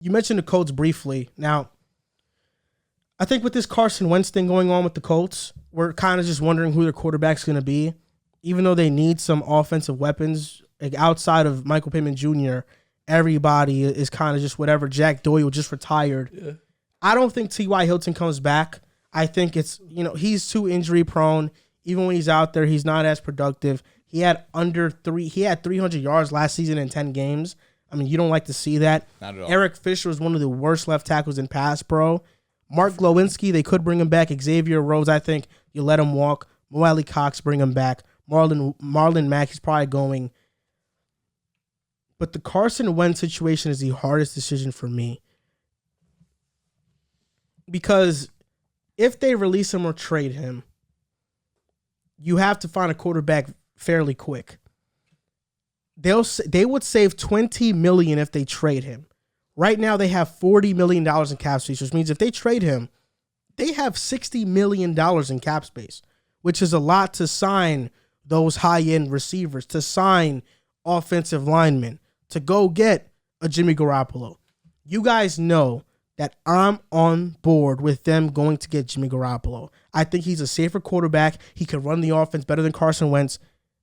you mentioned the Colts briefly. Now, I think with this Carson Wentz thing going on with the Colts, we're kind of just wondering who their quarterback's going to be. Even though they need some offensive weapons, like outside of Michael Pittman Jr., everybody is kind of just whatever. Jack Doyle just retired. Yeah. I don't think T.Y. Hilton comes back. I think he's too injury prone. Even when he's out there, he's not as productive. He had 300 yards last season in 10 games. I mean, you don't like to see that. Not at all. Eric Fisher was one of the worst left tackles in pass pro. Mark Glowinski, they could bring him back. Xavier Rhodes, I think you let him walk. Mo Alley Cox, bring him back. Marlon Mack, he's probably going. But the Carson Wentz situation is the hardest decision for me. Because if they release him or trade him, you have to find a quarterback fairly quick. They would save $20 million if they trade him. Right now, they have $40 million in cap space, which means if they trade him, they have $60 million in cap space, which is a lot to sign those high-end receivers, to sign offensive linemen, to go get a Jimmy Garoppolo. You guys know that I'm on board with them going to get Jimmy Garoppolo. I think he's a safer quarterback. He can run the offense better than Carson Wentz.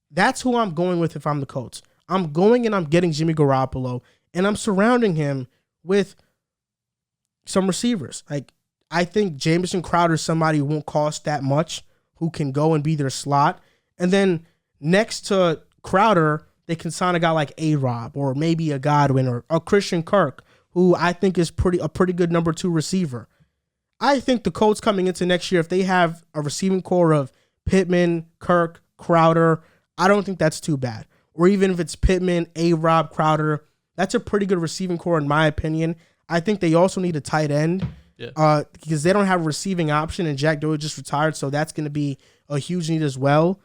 That's who I'm going with if I'm the Colts. I'm going and I'm getting Jimmy Garoppolo, and I'm surrounding him with some receivers. Like, I think Jamison Crowder is somebody who won't cost that much, who can go and be their slot. And then next to Crowder, they can sign a guy like A-Rob or maybe a Godwin or a Christian Kirk, who I think is a pretty good number 2 receiver. I think the Colts coming into next year, if they have a receiving core of Pittman, Kirk, Crowder, I don't think that's too bad. Or even if it's Pittman, A-Rob, Crowder, that's a pretty good receiving core in my opinion. I think they also need a tight end because they don't have a receiving option, and Jack Doyle just retired, so that's going to be a huge need as well.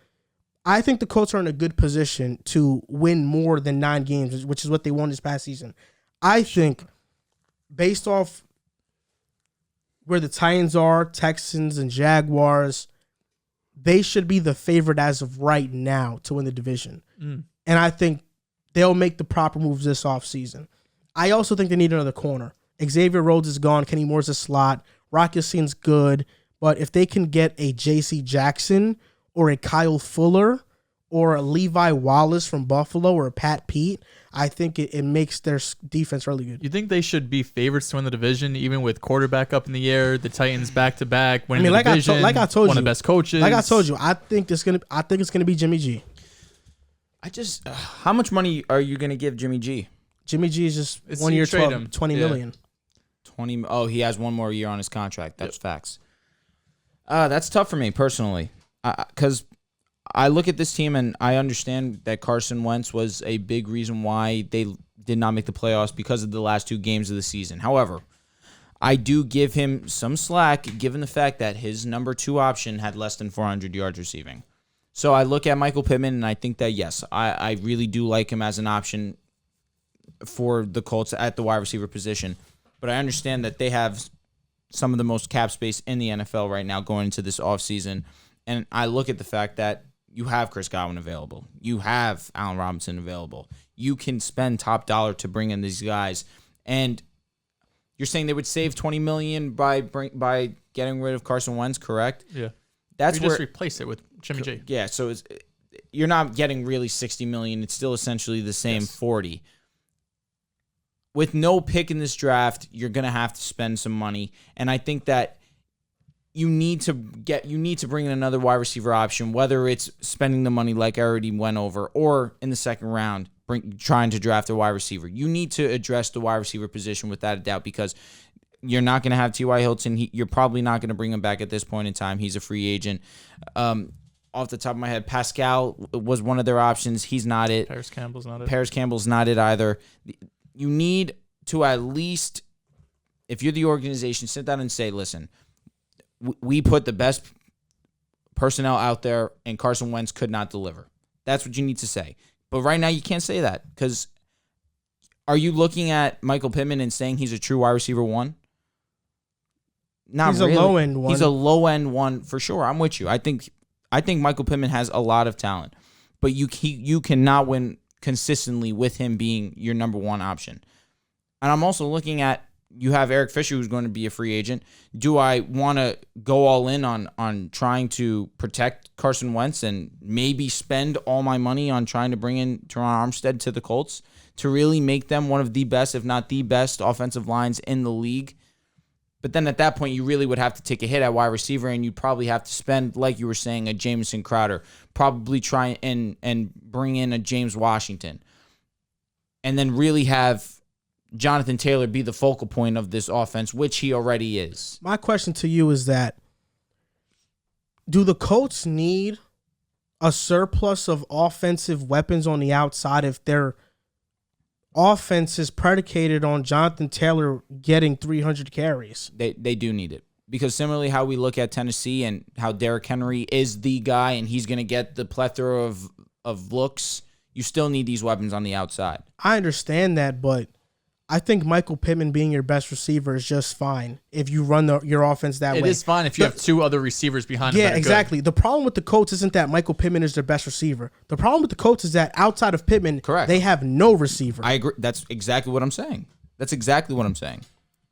I think the Colts are in a good position to win more than 9 games, which is what they won this past season. I think based off where the Titans are, Texans, and Jaguars, they should be the favorite as of right now to win the division. And I think they'll make the proper moves this offseason. I also think they need another corner. Xavier Rhodes is gone. Kenny Moore's a slot. Rock Ya-Sin's good. But if they can get a J.C. Jackson or a Kyle Fuller or a Levi Wallace from Buffalo or a Pat Pete, I think it makes their defense really good. You think they should be favorites to win the division, even with quarterback up in the air, the Titans back-to-back, winning the division, like I told one you, of the best coaches? Like I told you, I think it's gonna be Jimmy G. How much money are you going to give Jimmy G? Jimmy G is just 1 year, $20 million. 20. Oh, he has one more year on his contract. That's facts. That's tough for me personally, because I look at this team and I understand that Carson Wentz was a big reason why they did not make the playoffs because of the last 2 games of the season. However, I do give him some slack given the fact that his number 2 option had less than 400 yards receiving. So I look at Michael Pittman, and I think that, yes, I really do like him as an option for the Colts at the wide receiver position. But I understand that they have some of the most cap space in the NFL right now going into this offseason. And I look at the fact that you have Chris Godwin available. You have Allen Robinson available. You can spend top dollar to bring in these guys. And you're saying they would save $20 million by getting rid of Carson Wentz, correct? Yeah. That's you where just replace it with Jimmy G. Yeah, so you're not getting really $60 million. It's still essentially the same 40. With no pick in this draft, you're going to have to spend some money, and I think that you need to bring in another wide receiver option, whether it's spending the money like I already went over, or in the second round trying to draft a wide receiver. You need to address the wide receiver position without a doubt, because you're not going to have T.Y. Hilton. You're probably not going to bring him back at this point in time. He's a free agent. Off the top of my head, Pascal was one of their options. He's not it. Paris Campbell's not it either. You need to at least, if you're the organization, sit down and say, listen, we put the best personnel out there, and Carson Wentz could not deliver. That's what you need to say. But right now, you can't say that, because are you looking at Michael Pittman and saying he's a true wide receiver 1? Not He's really. A low-end one. He's a low-end one for sure. I'm with you. I think Michael Pittman has a lot of talent, but you cannot win consistently with him being your number 1 option. And I'm also looking at, you have Eric Fisher, who's going to be a free agent. Do I want to go all in on trying to protect Carson Wentz and maybe spend all my money on trying to bring in Teron Armstead to the Colts to really make them one of the best, if not the best, offensive lines in the league? But then at that point, you really would have to take a hit at wide receiver, and you'd probably have to spend, like you were saying, a Jamison Crowder, probably try and bring in a James Washington, and then really have Jonathan Taylor be the focal point of this offense, which he already is. My question to you is that, do the Colts need a surplus of offensive weapons on the outside if their offense is predicated on Jonathan Taylor getting 300 carries? They do need it. Because similarly how we look at Tennessee and how Derrick Henry is the guy and he's going to get the plethora of looks, you still need these weapons on the outside. I understand that, but I think Michael Pittman being your best receiver is just fine if you run your offense that way. It is fine if you have two other receivers behind him. Yeah, exactly. Good. The problem with the Colts isn't that Michael Pittman is their best receiver. The problem with the Colts is that outside of Pittman, correct, they have no receiver. I agree. That's exactly what I'm saying.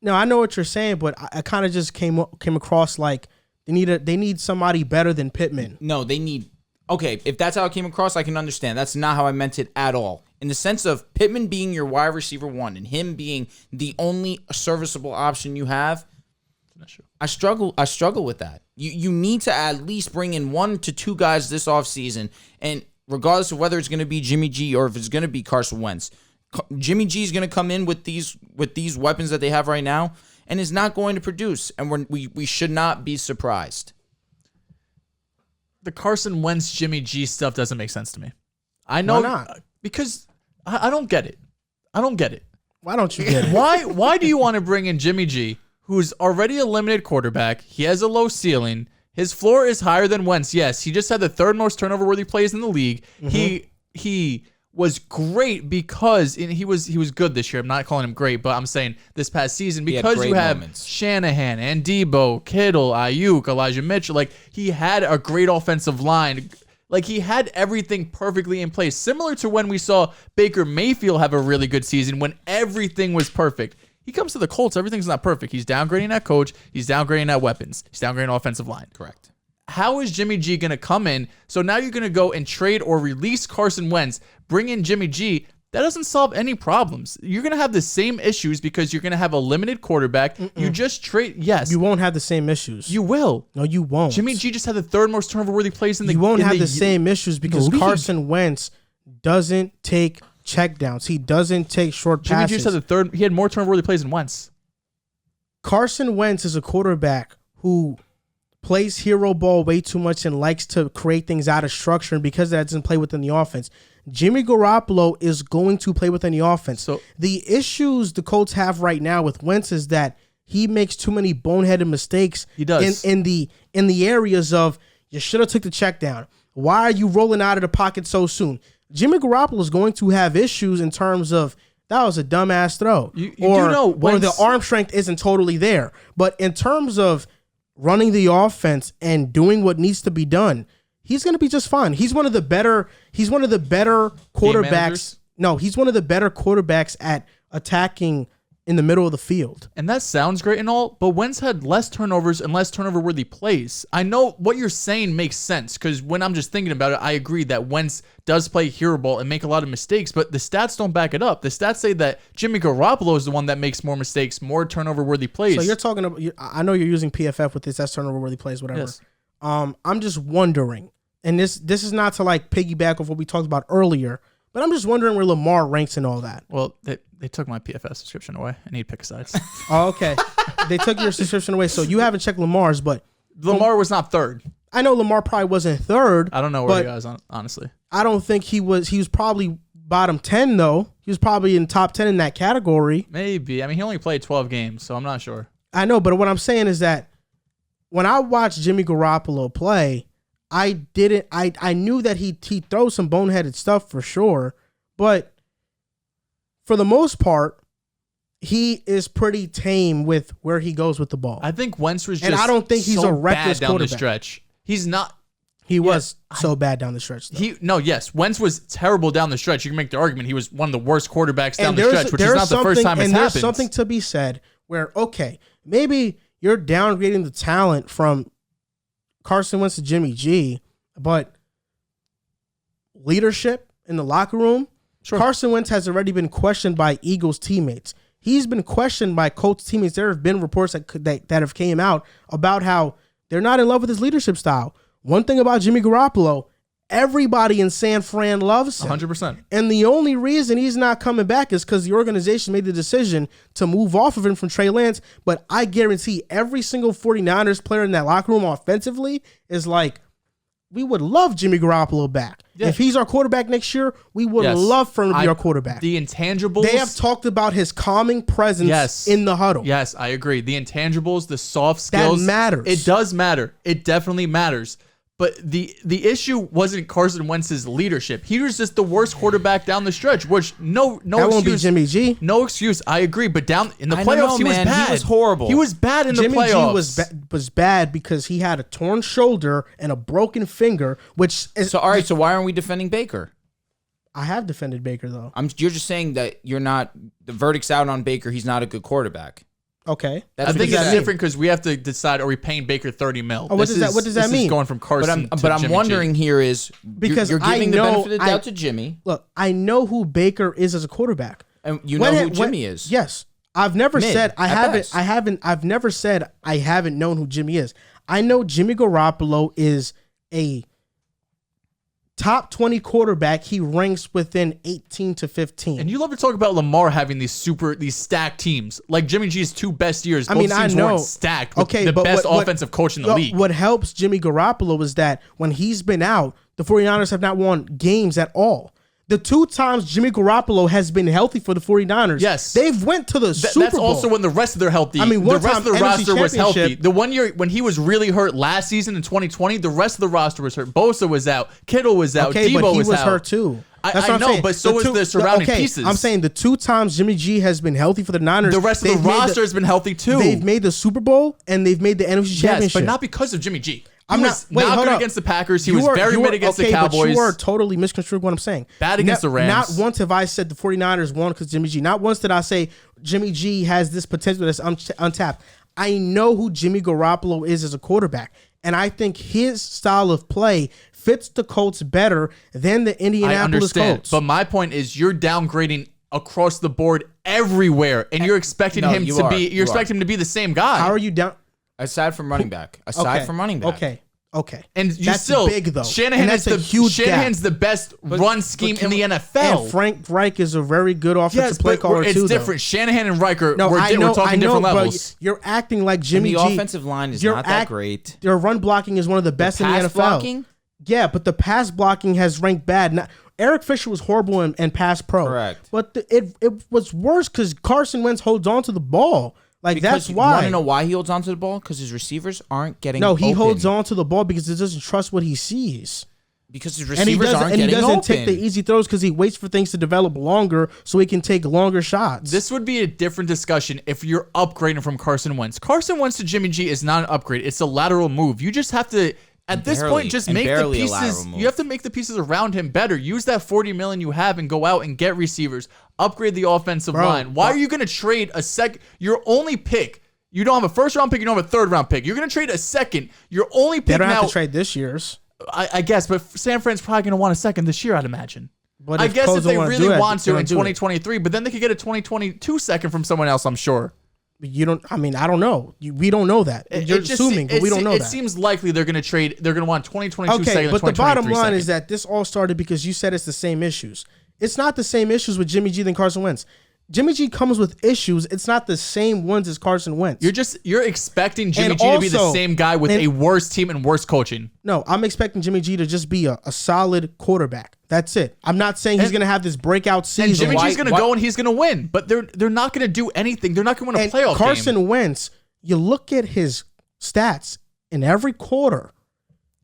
No, I know what you're saying, but I kind of just came across like they need somebody better than Pittman. No, they need. Okay, if that's how it came across, I can understand. That's not how I meant it at all. In the sense of Pittman being your wide receiver one and him being the only serviceable option you have, I struggle with that. You need to at least bring in 1 to 2 guys this offseason, and regardless of whether it's going to be Jimmy G or if it's going to be Carson Wentz, Jimmy G is going to come in with these weapons that they have right now and is not going to produce, and we should not be surprised. The Carson Wentz Jimmy G stuff doesn't make sense to me. I know. Why not? Because I don't get it. I don't get it. Why don't you get it? Why do you want to bring in Jimmy G, who's already a limited quarterback? He has a low ceiling. His floor is higher than Wentz. Yes, he just had the 3rd most turnover-worthy plays in the league. Mm-hmm. He was great because he was good this year. I'm not calling him great, but I'm saying this past season because you have moments. Shanahan and Debo, Kittle, Ayuk, Elijah Mitchell. Like, he had a great offensive line. Like, he had everything perfectly in place, similar to when we saw Baker Mayfield have a really good season when everything was perfect. He comes to the Colts, everything's not perfect. He's downgrading that coach. He's downgrading that weapons. He's downgrading offensive line. Correct. How is Jimmy G going to come in? So now you're going to go and trade or release Carson Wentz, bring in Jimmy G. That doesn't solve any problems. You're going to have the same issues because you're going to have a limited quarterback. You just trade. Yes. You won't have the same issues. You will. No, you won't. Jimmy G just had the 3rd most turnover-worthy plays in the league. You won't have the same issues because Carson Wentz doesn't take checkdowns. He doesn't take short passes. Jimmy G just had the 3rd. He had more turnover-worthy plays than Wentz. Carson Wentz is a quarterback who plays hero ball way too much and likes to create things out of structure, and because that doesn't play within the offense. Jimmy Garoppolo is going to play within the offense. So the issues the Colts have right now with Wentz is that he makes too many boneheaded mistakes. He does. in the areas of, you should have took the check down. Why are you rolling out of the pocket so soon? Jimmy Garoppolo is going to have issues in terms of, that was a dumbass throw. You do know or the arm strength isn't totally there. But in terms of running the offense and doing what needs to be done, he's going to be just fine. He's one of the better quarterbacks. No, he's one of the better quarterbacks at attacking in the middle of the field. And that sounds great and all, but Wentz had less turnovers and less turnover-worthy plays. I know what you're saying makes sense because when I'm just thinking about it, I agree that Wentz does play hero ball and make a lot of mistakes, but the stats don't back it up. The stats say that Jimmy Garoppolo is the one that makes more mistakes, more turnover-worthy plays. So you're talking about, I know you're using PFF with this, that's turnover-worthy plays, whatever. Yes. I'm just wondering, and this is not to like piggyback off what we talked about earlier, but I'm just wondering where Lamar ranks in all that. Well, they took my PFF subscription away. I need pick sides. Oh, okay. They took your subscription away, so you haven't checked Lamar's, but Lamar was not 3rd. I know Lamar probably wasn't 3rd. I don't know where he was, honestly. I don't think he was. He was probably bottom 10, though. He was probably in top 10 in that category. Maybe. I mean, he only played 12 games, so I'm not sure. I know, but what I'm saying is that when I watched Jimmy Garoppolo play, I knew that he throws some boneheaded stuff for sure, but for the most part, he is pretty tame with where he goes with the ball. I think Wentz was just and I don't think he's so a reckless bad down quarterback. the stretch. He's not. He was so bad down the stretch, though. Wentz was terrible down the stretch. You can make the argument he was one of the worst quarterbacks down the stretch, which is not the first time it's happened. And there's something to be said where, okay, maybe you're downgrading the talent from Carson Wentz to Jimmy G, but leadership in the locker room, Carson Wentz has already been questioned by Eagles teammates. He's been questioned by Colts teammates. There have been reports that have came out about how they're not in love with his leadership style. One thing about Jimmy Garoppolo, everybody in San Fran loves him. 100%. And the only reason he's not coming back is because the organization made the decision to move off of him from Trey Lance. But I guarantee every single 49ers player in that locker room offensively is like, we would love Jimmy Garoppolo back. Yeah. If he's our quarterback next year, we would love for him to be our quarterback. The intangibles. They have talked about his calming presence in the huddle. Yes, I agree. The intangibles, the soft skills. That matters. It does matter. It definitely matters. But the issue wasn't Carson Wentz's leadership. He was just the worst quarterback down the stretch, which no that excuse. Won't be Jimmy G. No excuse. I agree. But down in the playoffs, he was bad. He was horrible. He was bad in the playoffs. Jimmy G was bad because he had a torn shoulder and a broken finger, which is... So, all right, so why aren't we defending Baker? I have defended Baker, though. You're just saying that you're not... The verdict's out on Baker. He's not a good quarterback. Okay. I think it's different because we have to decide, are we paying Baker $30 million? Oh, what does that mean? Is going from Carson to But I'm Jimmy wondering G. here is, because you're giving the benefit of the doubt to Jimmy. Look, I know who Baker is as a quarterback. And you know who Jimmy is. Yes. I've never said I've never said I haven't known who Jimmy is. I know Jimmy Garoppolo is a top 20 quarterback. He ranks within 18 to 15. And you love to talk about Lamar having these stacked teams. Like Jimmy G's 2 best years, both teams weren't stacked with the best offensive coach in the league. What helps Jimmy Garoppolo is that when he's been out, the 49ers have not won games at all. The 2 times Jimmy Garoppolo has been healthy for the 49ers, yes, they've went to the Super Bowl. That's also when the rest of their healthy. I mean, the rest of the NFC roster was healthy. The one year when he was really hurt last season in 2020, the rest of the roster was hurt. Bosa was out. Kittle was out. Okay, Debo but he was out. hurt too. I know, but so was the surrounding pieces. I'm saying the 2 times Jimmy G has been healthy for the Niners, the rest of the roster has been healthy too. They've made the Super Bowl and they've made the NFC Championship. Yes, but not because of Jimmy G. He was not good against the Packers. He was very good against the Cowboys. But you are totally misconstruing what I'm saying. Bad against the Rams. Not once have I said the 49ers won because Jimmy G. Not once did I say Jimmy G has this potential that's untapped. I know who Jimmy Garoppolo is as a quarterback, and I think his style of play fits the Colts better than the Indianapolis Colts. But my point is you're downgrading across the board everywhere, and you're expecting him to be the same guy. How are you down? Aside from running back. Okay. And you that's still big though. Shanahan's the best run scheme in the NFL. And Frank Reich is a very good offensive play caller too. It's different. Shanahan and Reich we're talking different levels. You're acting like Jimmy G. The offensive line is not that great. Their run blocking is one of the best in the NFL. Blocking? Yeah, but the pass blocking has ranked bad. Eric Fisher was horrible in pass pro. Correct. But it was worse because Carson Wentz holds on to the ball. That's why. You want to know why he holds on to the ball? Because his receivers aren't getting open. No, he holds on to the ball because he doesn't trust what he sees. Because his receivers aren't getting open. And he doesn't take the easy throws because he waits for things to develop longer so he can take longer shots. This would be a different discussion if you're upgrading from Carson Wentz. Carson Wentz to Jimmy G is not an upgrade. It's a lateral move. You just have to... At this point, just make the pieces. You have to make the pieces around him better. Use that $40 million you have and go out and get receivers. Upgrade the offensive line. Why are you going to trade your only pick? You don't have a first round pick. You don't have a third round pick. You're going to trade a second. Your only pick now. They don't have to trade this year's. I guess, but San Fran's probably going to want a second this year, I'd imagine. But I guess if they really want to in 2023, but then they could get a 2022 second from someone else, I'm sure. You don't. I mean, I don't know. We don't know that. You're assuming, but we don't know that. It seems likely they're going to trade. They're going to want 2022 second. Okay, but the bottom line is that this all started because you said it's the same issues. It's not the same issues with Jimmy G than Carson Wentz. Jimmy G comes with issues. It's not the same ones as Carson Wentz. You're expecting Jimmy G to be the same guy with a worse team and worse coaching. No, I'm expecting Jimmy G to just be a solid quarterback. That's it. I'm not saying he's going to have this breakout season. And Jimmy G's going to go and he's going to win, but they're not going to do anything. They're not going to win a playoff game. Carson Wentz, you look at his stats in every quarter.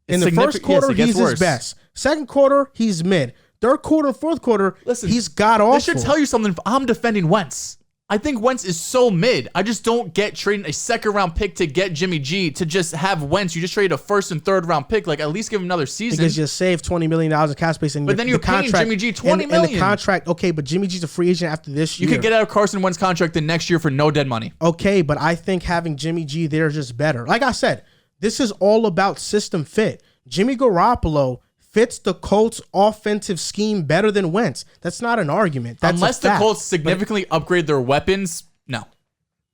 In the first quarter, he's his best. Second quarter, he's mid. Third quarter, fourth quarter, he's god awful. This should tell you something. I'm defending Wentz. I think Wentz is so mid. I just don't get trading a second-round pick to get Jimmy G to just have Wentz. You just traded a first and third-round pick. Like, at least give him another season. Because you saved $20 million in cap space. But then you're paying Jimmy G $20 million. And the contract, okay, but Jimmy G's a free agent after this year. You could get out of Carson Wentz contract the next year for no dead money. Okay, but I think having Jimmy G there is just better. Like I said, this is all about system fit. Jimmy Garoppolo fits the Colts' offensive scheme better than Wentz. That's not an argument. That's Unless the Colts significantly upgrade their weapons, no.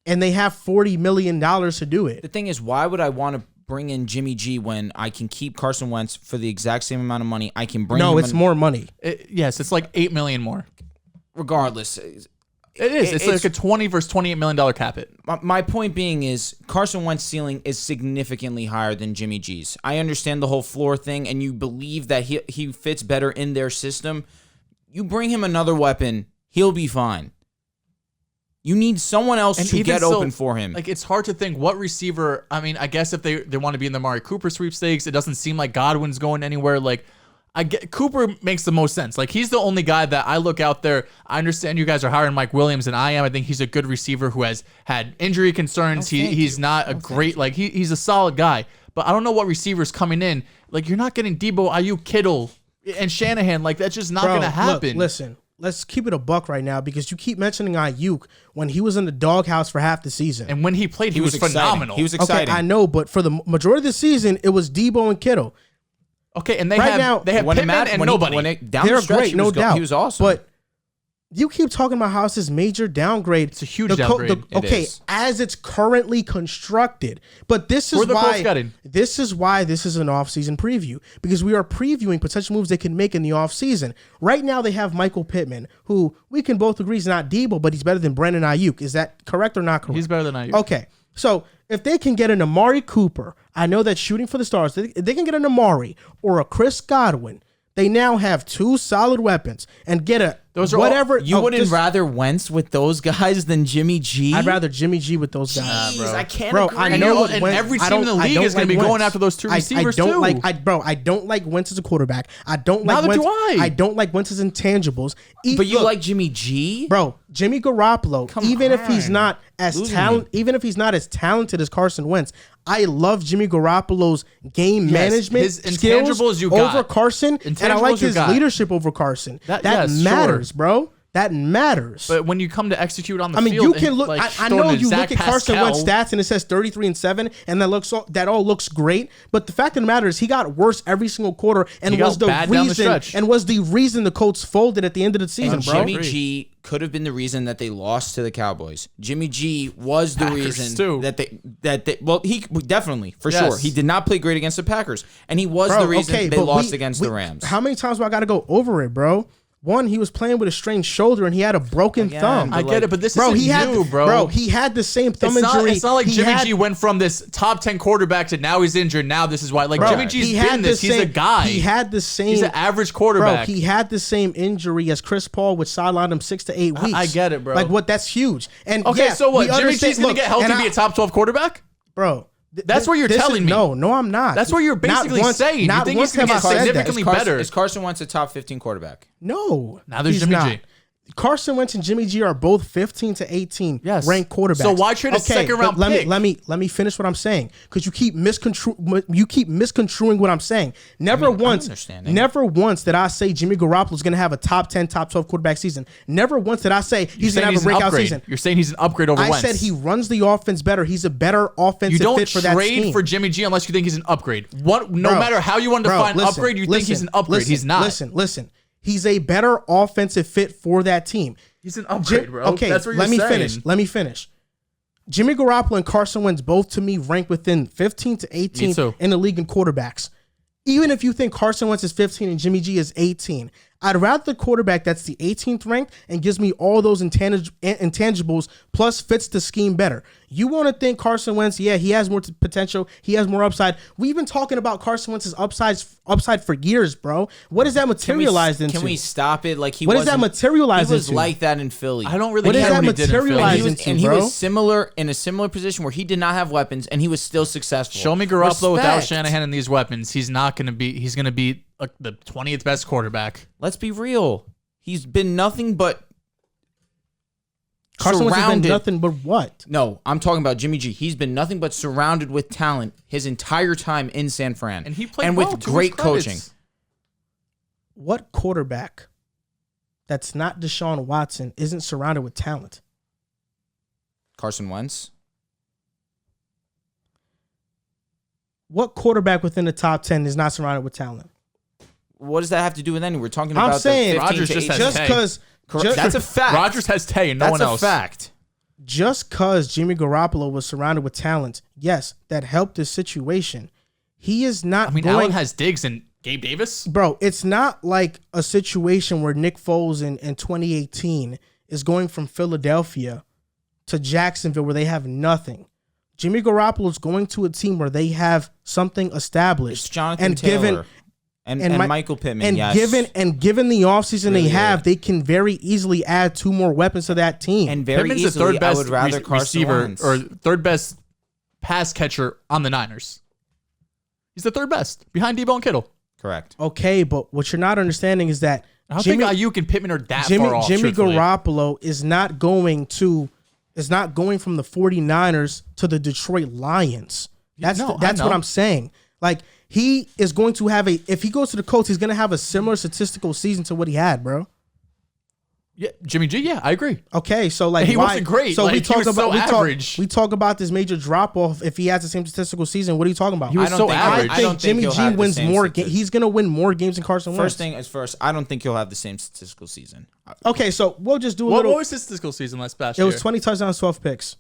And they have $40 million to do it. The thing is, why would I want to bring in Jimmy G when I can keep Carson Wentz for the exact same amount of money? I can bring him No, it's more money. Yes, it's like $8 million more. Regardless. It is. It's like a $20 versus $28 million cap hit. My point being is Carson Wentz's ceiling is significantly higher than Jimmy G's. I understand the whole floor thing, and you believe that he fits better in their system. You bring him another weapon, he'll be fine. You need someone else to get open for him. Like, it's hard to think what receiver. I mean, I guess if they want to be in the Amari Cooper sweepstakes, it doesn't seem like Godwin's going anywhere. Like, I get Cooper makes the most sense. Like, he's the only guy that I look out there. I understand you guys are higher in Mike Williams than I am. I think he's a good receiver who has had injury concerns. He's not a great, like, he's a solid guy. But I don't know what receivers coming in. Like, you're not getting Debo, Ayuk, Kittle, and Shanahan. Like, that's just not going to happen. Look, listen. Let's keep it a buck right now because you keep mentioning Ayuk when he was in the doghouse for half the season. And when he played, he was phenomenal. He was exciting. Okay, I know, but for the majority of the season, it was Debo and Kittle. Okay, and they have Pittman and nobody. They're great, no doubt. He was awesome. But you keep talking about how it's this major downgrade. It's a huge downgrade. As it's currently constructed. But this is why this is an off-season preview. Because we are previewing potential moves they can make in the off-season. Right now they have Michael Pittman, who we can both agree is not Debo, but he's better than Brandon Ayuk. Is that correct or not correct? He's better than Ayuk. Okay. So if they can get an Amari Cooper, I know that shooting for the stars, if they can get an Amari or a Chris Godwin, they now have two solid weapons and get a whatever. You wouldn't rather Wentz with those guys than Jimmy G? I'd rather Jimmy G with those guys. Bro. I can't agree. I know, and every team in the league is going to be going after those two receivers too. I don't like Wentz as a quarterback. I don't like Neither Wentz. do I. I don't like Wentz's intangibles. But you like Jimmy G? Bro, Jimmy Garoppolo, if he's not as talented as Carson Wentz, I love Jimmy Garoppolo's game management his intangibles skills over Carson, and I like his leadership over Carson. That matters, bro. That matters. But when you come to execute on the field, you can look. Like I know you look at Carson Wentz stats and it says 33-7, and that all looks great. But the fact of the matter is, he got worse every single quarter, and was the reason the Colts folded at the end of the season, bro. Jimmy G could have been the reason that they lost to the Cowboys. Jimmy G was the reason that they he definitely for sure he did not play great against the Packers, and he was the reason they lost against the Rams. How many times do I got to go over it, bro? One, he was playing with a strained shoulder and he had a broken thumb. I get it, but this isn't new, bro. Bro, he had the same thumb injury. It's not like Jimmy G went from this top 10 quarterback to now he's injured. Now this is why. Like, Jimmy G's been this. He's a guy. He had the same. He's an average quarterback. Bro, he had the same injury as Chris Paul, which sidelined him 6 to 8 weeks. I get it, bro. Like, what? That's huge. And okay, so what? Jimmy G's going to get healthy to be a top 12 quarterback? Bro. That's what you're telling me. No, I'm not. That's what you're basically saying. You think he's going to get significantly better. Is Carson Wentz a top 15 quarterback? No. Now there's Jimmy G. Carson Wentz and Jimmy G are both 15 to 18 ranked quarterbacks. So why trade a second round pick? Let me finish what I'm saying, because you keep misconstruing what I'm saying. Never once did I say Jimmy Garoppolo is going to have a top 10, top 12 quarterback season. Never once did I say he's going to have a breakout season. You're saying he's an upgrade over Wentz. I said he runs the offense better. He's a better offensive fit for that team. You don't trade for Jimmy G unless you think he's an upgrade. No matter how you want to define upgrade, you think he's an upgrade. He's not. Listen. He's a better offensive fit for that team. He's an upgrade, bro. Okay, that's what you're saying. Let me finish. Jimmy Garoppolo and Carson Wentz both, to me, rank within 15 to 18 in the league in quarterbacks. Even if you think Carson Wentz is 15 and Jimmy G is 18, I'd rather the quarterback that's the 18th ranked and gives me all those intangibles plus fits the scheme better. You want to think Carson Wentz, he has more potential, he has more upside. We've been talking about Carson Wentz's upside for years, bro. What does that materialize into? Can we stop it? Like what does that materialize into? He was like that in Philly. I don't really care what he did in Philly. And he was in a similar position where he did not have weapons and he was still successful. Show me Garoppolo without Shanahan and these weapons. He's going to be the 20th best quarterback. Let's be real. He's been nothing but Carson Wentz has been nothing but what? No, I'm talking about Jimmy G. He's been nothing but surrounded with talent his entire time in San Fran. And he played and well, with to great his credits. coaching. What quarterback that's not Deshaun Watson isn't surrounded with talent? Carson Wentz. What quarterback within the top 10 is not surrounded with talent? What does that have to do with anything? We're talking about I'm saying Rodgers to just 18. has just Tay. because That's a fact. Rodgers has Tay and no That's one a else. fact. just because Jimmy Garoppolo was surrounded with talent, yes, that helped his situation. He is not I mean, going... Allen has Diggs and Gabe Davis. Bro, it's not like a situation where Nick Foles in 2018 is going from Philadelphia to Jacksonville where they have nothing. Jimmy Garoppolo is going to a team where they have something established. It's Jonathan and Taylor and and Michael Pittman, and yes. given the offseason Really they have, good. they can very easily add 2 more weapons to that team. And very Pittman's easily, the third best I would rather Carson receiver Wentz. or third best pass catcher on the Niners. He's the third best behind Debo and Kittle. Correct. Okay, but what you're not understanding is that I don't think Ayuk and Pittman are that far off. Jimmy truthfully. Garoppolo is not going from the 49ers to the Detroit Lions. That's No, that's I what know. I'm saying. Like, he is going to have if he goes to the Colts, he's going to have a similar statistical season to what he had, bro. Yeah, Jimmy G. Yeah, I agree. Okay, so like He why, wasn't great. So Like, we he talk was about so average. we talk about this major drop off if he has the same statistical season. What are you talking about? He was I don't so think- average. I I think don't think Jimmy he'll G have the wins same more statistic. games. He's going to win more games than Carson Wentz. First thing is first, I don't think he'll have the same statistical season. Okay, so we'll just do a What little. was his statistical season last past It year? was 20 touchdowns, 12 picks.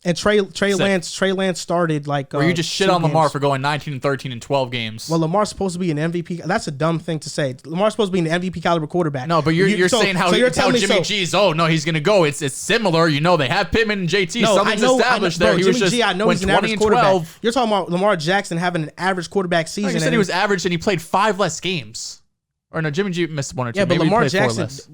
And Trey Lance started like. Where you just shit 2 on Lamar games. for going 19 and 13 in 12 games. Well, Lamar's supposed to be an MVP. That's a dumb thing to say. Lamar's supposed to be an MVP caliber quarterback. no, but you're saying how you're telling me Jimmy G's. Oh no, he's gonna go. It's similar. You know, they have Pittman and JT. No, Something's established bro, there. He Jimmy was just G, I know went he's an 20 average and quarterback. 12. You're talking about Lamar Jackson having an average quarterback season. You said and he was average and he played 5 less games. Or no, Jimmy G missed 1 or 2. Yeah, but Maybe he Lamar played 4 Jackson, less.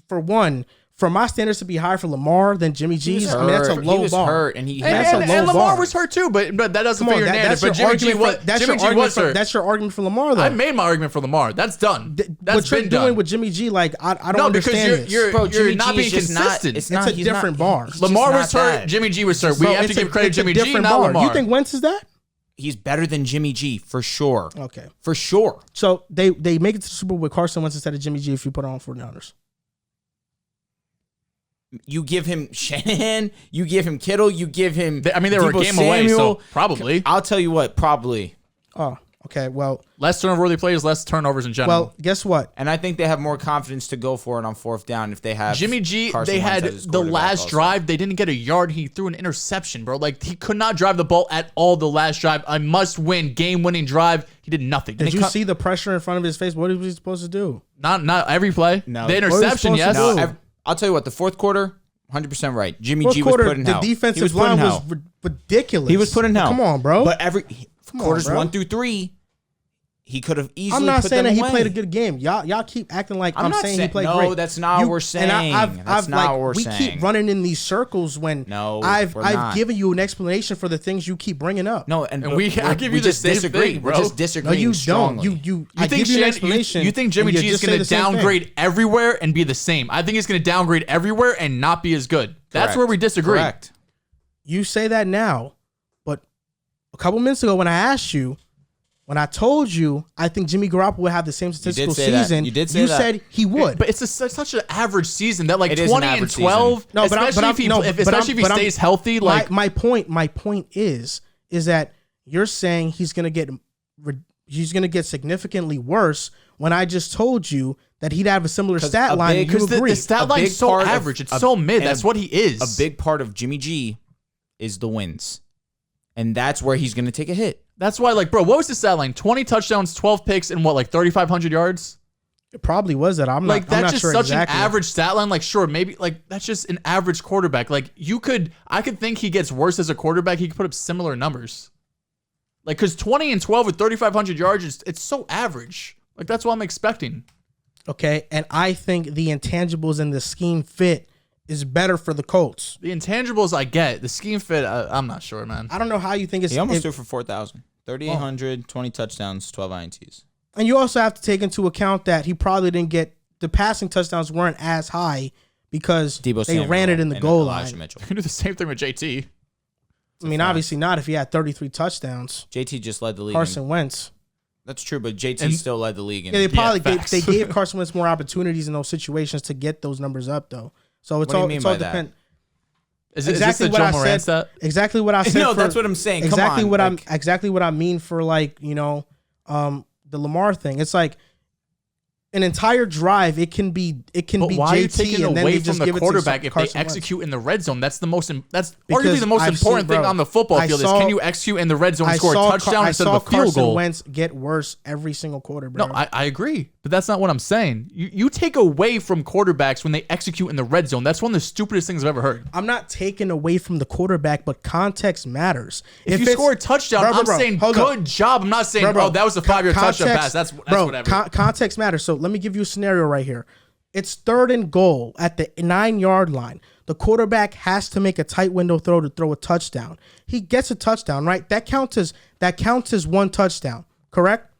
for one, for my standards to be higher for Lamar than Jimmy G's, I mean, that's a low He was bar. hurt, and he That's had a And low Lamar bar. was hurt too, but that doesn't Come fit on, your narrative. that's your But Jimmy G argument. was That's Jimmy your G argument. was hurt. That's your argument for Lamar, though. I made my argument for Lamar. That's done. That's what you're been doing done. with Jimmy G, like I don't No, because understand you're this. you're not being consistent. It's a different bar. Lamar was hurt. Jimmy G was hurt. We Bro, have to it's a- give credit it's to a Jimmy G, different not bar. Lamar. You think Wentz is that? He's better than Jimmy G for sure. Okay. For sure. So they make it to the Super Bowl with Carson Wentz instead of Jimmy G if you put on 49ers. You give him Shanahan, you give him Kittle, you give him. I mean, they were a Deebo game away, so Samuel. probably. I'll tell you what, probably. Oh, okay. Well, Less turnover-worthy plays, less turnovers in general. well, guess what? And I think they have more confidence to go for it on 4th down if they have Jimmy G, Carson they Wentz had as his the quarterback last also. drive. They didn't get a yard. He threw an interception, bro. Like, he could not drive the ball at all the last drive. A must-win, game-winning drive. He did nothing. Did you see the pressure in front of his face? What was he supposed to do? Not every play. No. The What was he interception, supposed to yes. do? No, I'll tell you what, the 4th quarter, 100% right. Jimmy Fourth G was quarter, put in the hell. He defensive was put in line was hell. ridiculous. He was put in hell. Come on, bro. But quarters bro. 1 through 3, he could have easily I'm not put saying them that he away. played a good game. Y'all keep acting like I'm not saying he saying- played no, great. that's not what we're saying. That's not what we're we saying. keep running in these circles when No, I've we're not. given you an explanation for the things you keep bringing up. No, And but I give you the just same disagree. thing, We're bro. just No, disagreeing you strongly. don't. You You I think give you an Shan- explanation. you think Jimmy and G you is just going say to the same thing. downgrade everywhere and be the same? I think he's going to downgrade everywhere and not be as good. That's Correct. where we disagree. Correct. You say that now, but a couple minutes ago when I asked you, when I told you I think Jimmy Garoppolo would have the same statistical say that. season, You did say you that. said he would. But it's such an average season that like It is 20 an and average 12, season. No, but I'm- especially but if he, I'm- no, if, but especially I'm- if but he I'm- stays healthy. Like my point is that you're saying he's gonna get significantly worse when I just told you that he'd have a similar 'Cause stat a line. big- And you because agree. the stat A line's big so part of- average. It's a- so mid. and That's what he is. A big part of Jimmy G is the wins. And that's where he's going to take a hit. That's why, like, bro, what was the stat line? 20 touchdowns, 12 picks, and what, like 3,500 yards? It probably was that. I'm Like not. I'm that's not just sure such exactly. an average stat line. Like, sure, maybe like that's just an average quarterback. Like I could think he gets worse as a quarterback. He could put up similar numbers. Like, cause 20 and 12 with 3,500 yards, it's so average. Like that's what I'm expecting. Okay, and I think the intangibles and the scheme fit is better for the Colts. The intangibles I get, the scheme fit, I'm not sure, man. I don't know how you think it's. He almost if- threw for 4,000. 3,800, 20 touchdowns, 12 INTs. And you also have to take into account that he probably didn't get the passing touchdowns weren't as high because Deebo they Samuel ran it in the and goal Elijah line. Mitchell. You can do the same thing with JT. I mean, obviously not if he had 33 touchdowns. JT just led the league. Carson Wentz. That's true, but JT still led the league. Yeah, they probably facts. they gave Carson Wentz more opportunities in those situations to get those numbers up, though. So it's What do you all mean it's by all that? depend. Is Exactly this what the I Joe Moran said. stat? Exactly what I said. No, for, that's what I'm saying. Come exactly on, what like- exactly what I mean for like the Lamar thing. It's like an entire drive. It can be But be why are you JT taking and then away they from just the give quarterback it to if they Carson Wentz. execute in the red zone? That's arguably Because the most I've important seen- thing bro, on the football I field saw- is can you execute in the red zone and score a touchdown instead of a field Carson goal? Wentz get worse every single quarter, bro. No, I agree, but that's not what I'm saying. You take away from quarterbacks when they execute in the red zone. That's one of the stupidest things I've ever heard. I'm not taking away from the quarterback, but context matters. If you it's- score a touchdown, Bro, I'm bro, saying hold good up. job. I'm not saying, Bro, oh, that was a 5-yard touchdown context- pass. That's bro, whatever. Context matters. So let me give you a scenario right here. It's 3rd and goal at the 9-yard line. The quarterback has to make a tight window throw to throw a touchdown. He gets a touchdown, right? That counts as one touchdown, correct?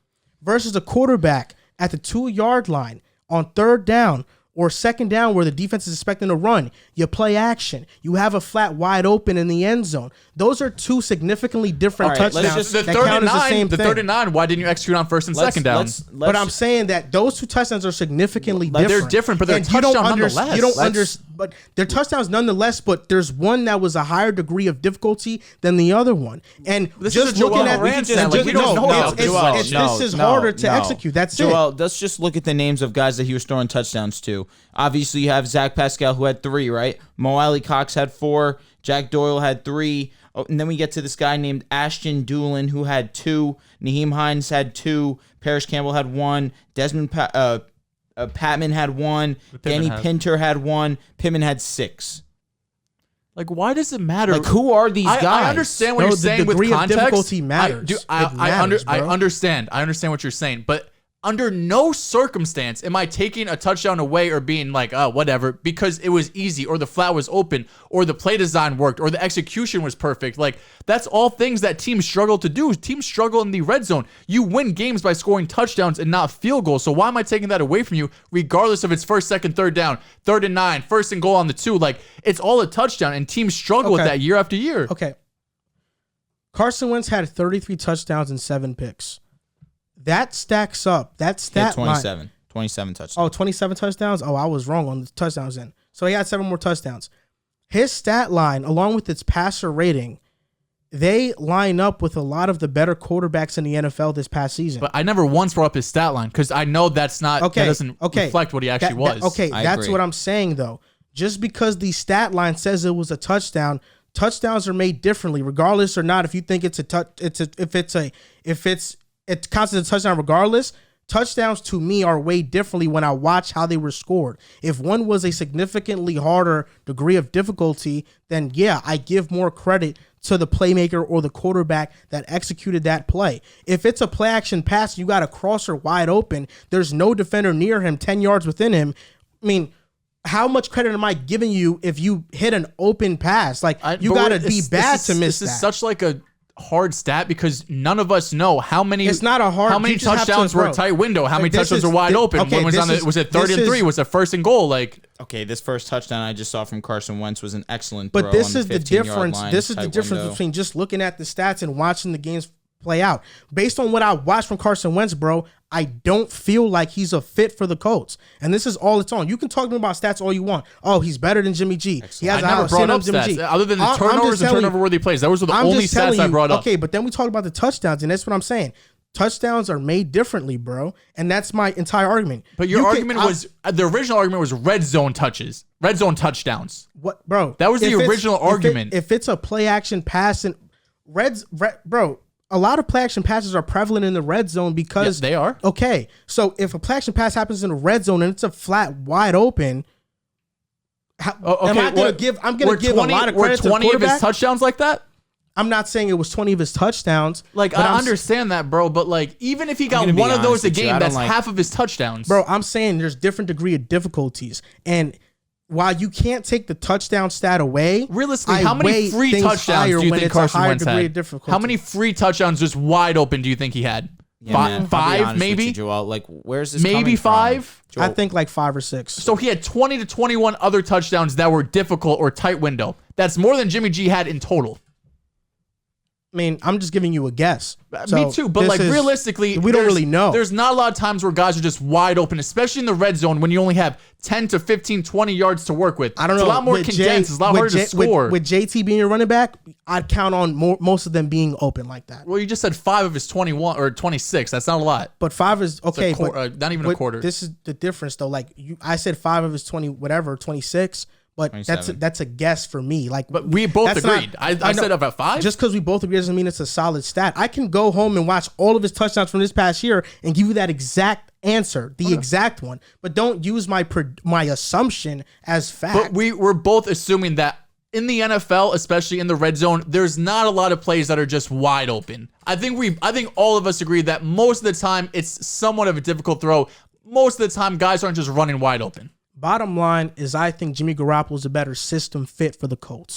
Versus a quarterback at the 2-yard line on 3rd down or 2nd down where the defense is expecting to run. You play action. You have a flat wide open in the end zone. Those are two significantly different All right, let's touchdowns just- the that 3rd count and as the 9, same the thing. 3rd and 9. Why didn't you execute on 1st and 2nd down? But I'm saying that those two touchdowns are significantly different. They're different, but they're And you don't touchdowns under- nonetheless. You don't Let's- understand, but they're touchdowns nonetheless. But there's one that was a higher degree of difficulty than the other one. And This just is a Joel looking at Moran stat. and Like, just- we don't know about it's- Joel. it's- this is harder to execute. That's it. Joel, let's just look at the names of guys that he was throwing touchdowns to. Obviously, you have Zach Pascal, who had 3, right? Mo Alley Cox had 4. Jack Doyle had 3. Oh, and then we get to this guy named Ashton Doolin, who had 2. Naheem Hines had 2. Parrish Campbell had 1. Desmond Patman had 1. Danny Pinter had 1. Pittman had 6. Like, why does it matter? Like, who are these guys? I understand what No, you're the saying with degree of context. difficulty matters. I It matters, bro. understand. I understand what you're saying, but under no circumstance am I taking a touchdown away or being like, oh, whatever, because it was easy or the flat was open or the play design worked or the execution was perfect. Like, that's all things that teams struggle to do. Teams struggle in the red zone. You win games by scoring touchdowns and not field goals. So why am I taking that away from you, regardless if it's 1st, 2nd, 3rd down, 3rd and 9, 1st and goal on the 2? Like, it's all a touchdown, and teams struggle with Okay. that year after year. Okay. Carson Wentz had 33 touchdowns and 7 picks. That stacks up. That He had stat line. 27 touchdowns. Oh, 27 touchdowns? Oh, I was wrong on the touchdowns then. So he had 7 more touchdowns. His stat line, along with its passer rating, they line up with a lot of the better quarterbacks in the NFL this past season. But I never once brought up his stat line because I know that's not that doesn't okay. reflect what he actually was. I that's agree. what I'm saying though. Just because the stat line says it was a touchdown, touchdowns are made differently, regardless or not. If you think it's a it counts as a touchdown regardless. Touchdowns to me are weighed differently when I watch how they were scored. If one was a significantly harder degree of difficulty, then yeah, I give more credit to the playmaker or the quarterback that executed that play. If it's a play action pass, you got a crosser wide open, there's no defender near him, 10 yards within him. I mean, how much credit am I giving you if you hit an open pass? Like, you got to be bad to miss that. This is such like a hard stat because none of us know how many. It's not a hard. How many you just have touchdowns to, were bro. a tight window? How many This touchdowns is- were wide open? okay, When was this on the, is- was it 3rd this and 3? is- Was it 1st and goal? Like, Okay, this first touchdown I just saw from Carson Wentz was an excellent But throw this on is the 15-yard difference. line, This is the tight difference window. between just looking at the stats and watching the games play out. Based on what I watched from Carson Wentz, bro, I don't feel like he's a fit for the Colts. And this is all it's on. You can talk to me about stats all you want. Oh, he's better than Jimmy G. He has I never brought up stats other than the I'm turnovers just and telling you- turnover-worthy plays. Those were the I'm only just telling stats I you, brought up. Okay, but then we talk about the touchdowns, and that's what I'm saying. Touchdowns are made differently, bro. And that's my entire argument. But your You can- argument was the original argument was red zone touches, red zone touchdowns. What, bro? That was the if it's- original argument. If it's a play action pass and bro, a lot of play action passes are prevalent in the red zone because Yes, they are. Okay, so if a play action pass happens in the red zone and it's a flat wide open, am I gonna give? I'm gonna give a lot of credit to the Were 20 of his quarterback. touchdowns like that? I'm not saying it was 20 of his touchdowns. Like, but I I'm understand that, bro, but like, even if he got gonna be one of those honest a with you, I game, don't that's like- half of his touchdowns. Bro, I'm saying there's different degree of difficulties. And while you can't take the touchdown stat away, realistically, I how many weigh free things touchdowns higher do you when think it's a Carson higher Wentz degree had? of difficulty. How many free touchdowns just wide open do you think he had? Yeah, man, I'll be Five, honest with maybe? you, Joel. Like, where's this Maybe coming from? 5. Joel, I think like 5 or 6. So he had 20 to 21 other touchdowns that were difficult or tight window. That's more than Jimmy G had in total. I mean, I'm just giving you a guess. Me too, but like realistically, we don't really know. There's not a lot of times where guys are just wide open, especially in the red zone when you only have 10 to 15, 20 yards to work with. I don't know. It's a lot more condensed. It's a lot harder to score. With JT being your running back, I'd count on most of them being open like that. Well, you just said 5 of his 21 or 26. That's not a lot. But 5 is okay. Not even a quarter. This is the difference, though. Like I said, 5 of his 20, whatever, 26. But 27. that's a guess for me. Like, But we both agreed. I said about 5. Just because we both agree doesn't mean it's a solid stat. I can go home and watch all of his touchdowns from this past year and give you that exact answer, the exact one. But don't use my assumption as fact. But we're both assuming that in the NFL, especially in the red zone, there's not a lot of plays that are just wide open. I think all of us agree that most of the time it's somewhat of a difficult throw. Most of the time, guys aren't just running wide open. Bottom line is I think Jimmy Garoppolo is a better system fit for the Colts.